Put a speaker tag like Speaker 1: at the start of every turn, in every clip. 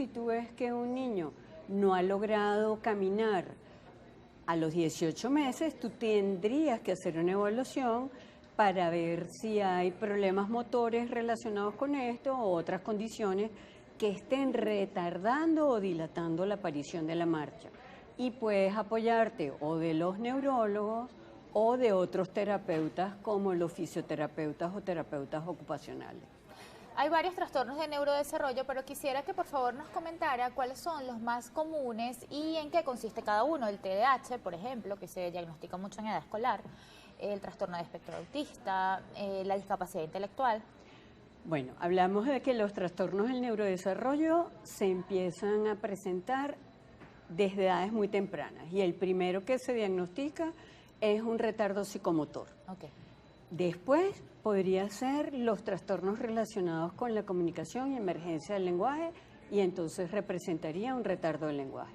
Speaker 1: si tú ves que un niño no ha logrado caminar a los 18 meses, tú tendrías que hacer una evaluación para ver si hay problemas motores relacionados con esto o otras condiciones que estén retardando o dilatando la aparición de la marcha. Y puedes apoyarte o de los neurólogos o de otros terapeutas como los fisioterapeutas o terapeutas ocupacionales.
Speaker 2: Hay varios trastornos de neurodesarrollo, pero quisiera que por favor nos comentara cuáles son los más comunes y en qué consiste cada uno. El TDAH, por ejemplo, que se diagnostica mucho en edad escolar, el trastorno de espectro autista, la discapacidad intelectual.
Speaker 1: Bueno, hablamos de que los trastornos del neurodesarrollo se empiezan a presentar desde edades muy tempranas y el primero que se diagnostica es un retardo psicomotor.
Speaker 2: Okay.
Speaker 1: Después podría ser los trastornos relacionados con la comunicación y emergencia del lenguaje y entonces representaría un retardo del lenguaje.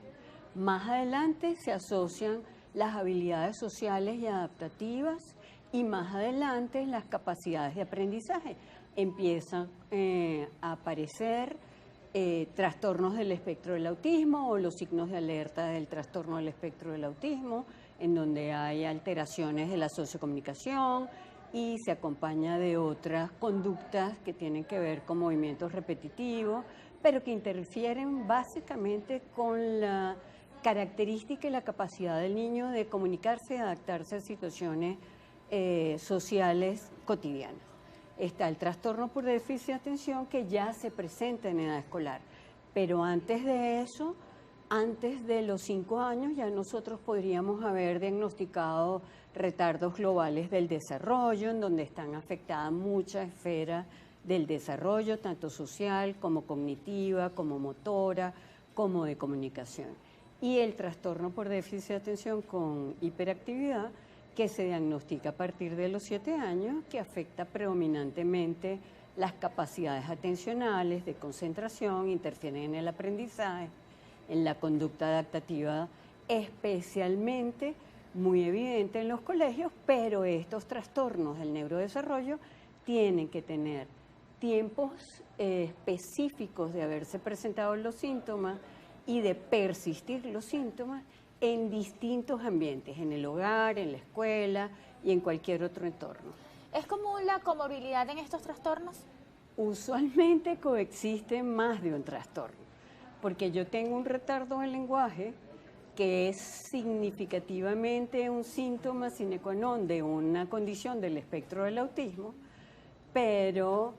Speaker 1: Más adelante se asocian las habilidades sociales y adaptativas y más adelante las capacidades de aprendizaje. Empiezan a aparecer trastornos del espectro del autismo o los signos de alerta del trastorno del espectro del autismo, en donde hay alteraciones de la sociocomunicación y se acompaña de otras conductas que tienen que ver con movimientos repetitivos, pero que interfieren básicamente con la característica y la capacidad del niño de comunicarse y adaptarse a situaciones sociales cotidianas. Está el trastorno por déficit de atención que ya se presenta en edad escolar, pero antes de eso, antes de los 5 años, ya nosotros podríamos haber diagnosticado retardos globales del desarrollo, en donde están afectadas muchas esferas del desarrollo, tanto social como cognitiva, como motora, como de comunicación. Y el trastorno por déficit de atención con hiperactividad, que se diagnostica a partir de los 7 años, que afecta predominantemente las capacidades atencionales, de concentración, interfieren en el aprendizaje, en la conducta adaptativa, especialmente muy evidente en los colegios, pero estos trastornos del neurodesarrollo tienen que tener tiempos específicos de haberse presentado los síntomas y de persistir los síntomas en distintos ambientes, en el hogar, en la escuela y en cualquier otro entorno.
Speaker 2: ¿Es común la comorbilidad en estos trastornos?
Speaker 1: Usualmente coexiste más de un trastorno, porque yo tengo un retardo del lenguaje que es significativamente un síntoma sine qua non de una condición del espectro del autismo, pero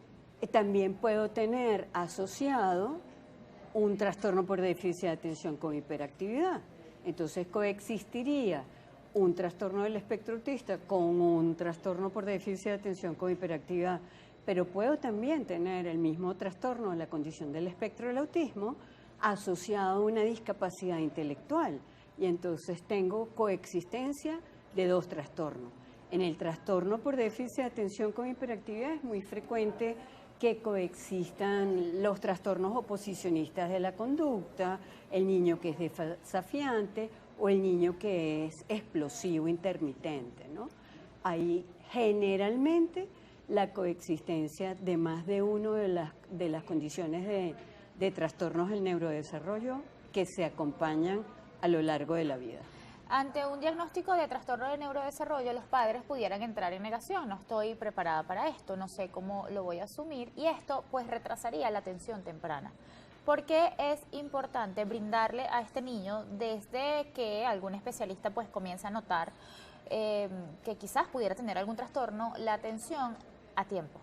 Speaker 1: también puedo tener asociado un trastorno por déficit de atención con hiperactividad. Entonces coexistiría un trastorno del espectro autista con un trastorno por déficit de atención con hiperactividad, pero puedo también tener el mismo trastorno de la condición del espectro del autismo asociado a una discapacidad intelectual y entonces tengo coexistencia de dos trastornos. En el trastorno por déficit de atención con hiperactividad es muy frecuente que coexistan los trastornos oposicionistas de la conducta, el niño que es desafiante o el niño que es explosivo, intermitente, ¿no? Hay generalmente la coexistencia de más de uno de las condiciones de trastornos del neurodesarrollo que se acompañan a lo largo de la vida.
Speaker 2: Ante un diagnóstico de trastorno de neurodesarrollo, los padres pudieran entrar en negación. No estoy preparada para esto, no sé cómo lo voy a asumir, y esto pues retrasaría la atención temprana. ¿Por qué es importante brindarle a este niño desde que algún especialista pues comienza a notar que quizás pudiera tener algún trastorno, la atención a tiempo?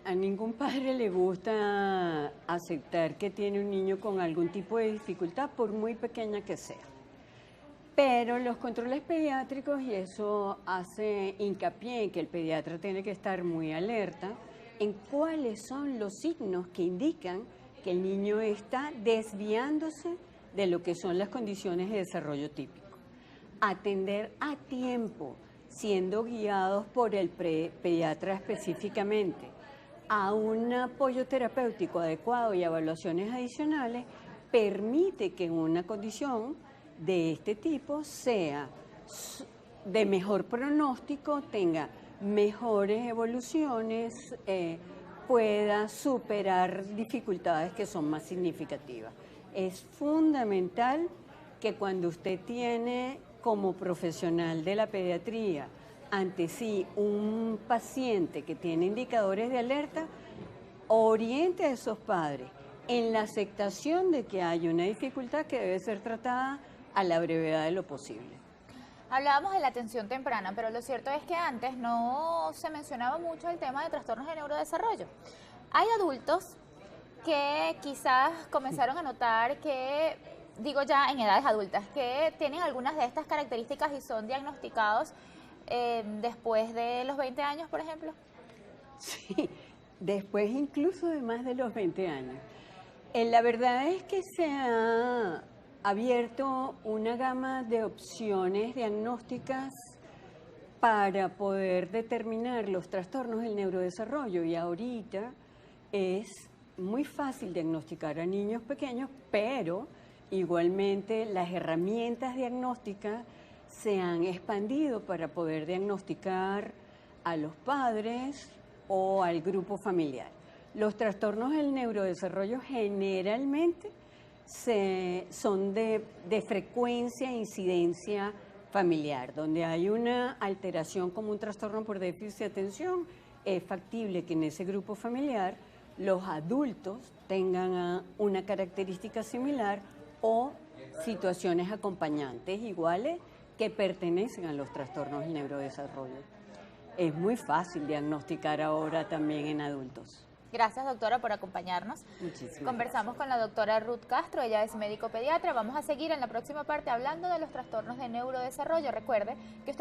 Speaker 1: A ningún padre le gusta aceptar que tiene un niño con algún tipo de dificultad, por muy pequeña que sea. Pero los controles pediátricos, y eso hace hincapié en que el pediatra tiene que estar muy alerta en cuáles son los signos que indican que el niño está desviándose de lo que son las condiciones de desarrollo típico. Atender a tiempo, siendo guiados por el pediatra específicamente, a un apoyo terapéutico adecuado y evaluaciones adicionales, permite que una condición de este tipo sea de mejor pronóstico, tenga mejores evoluciones, pueda superar dificultades que son más significativas. Es fundamental que cuando usted tiene como profesional de la pediatría ante sí un paciente que tiene indicadores de alerta, oriente a esos padres en la aceptación de que hay una dificultad que debe ser tratada a la brevedad de lo posible.
Speaker 2: Hablábamos de la atención temprana, pero lo cierto es que antes no se mencionaba mucho el tema de trastornos de neurodesarrollo. Hay adultos que quizás comenzaron a notar que, digo ya en edades adultas, que tienen algunas de estas características y son diagnosticados después de los 20 años, por ejemplo.
Speaker 1: Sí, después incluso de más de los 20 años. La verdad es que se ha abierto una gama de opciones diagnósticas para poder determinar los trastornos del neurodesarrollo y ahorita es muy fácil diagnosticar a niños pequeños, pero igualmente las herramientas diagnósticas se han expandido para poder diagnosticar a los padres o al grupo familiar. Los trastornos del neurodesarrollo generalmente son de frecuencia e incidencia familiar, donde hay una alteración como un trastorno por déficit de atención. Es factible que en ese grupo familiar los adultos tengan una característica similar o situaciones acompañantes iguales que pertenecen a los trastornos del neurodesarrollo. Es muy fácil diagnosticar ahora también en adultos.
Speaker 2: Gracias, doctora, por acompañarnos.
Speaker 1: Muchísimas
Speaker 2: Conversamos con la doctora Ruth Castro, ella es médico pediatra. Vamos a seguir en la próxima parte hablando de los trastornos de neurodesarrollo. Recuerde que usted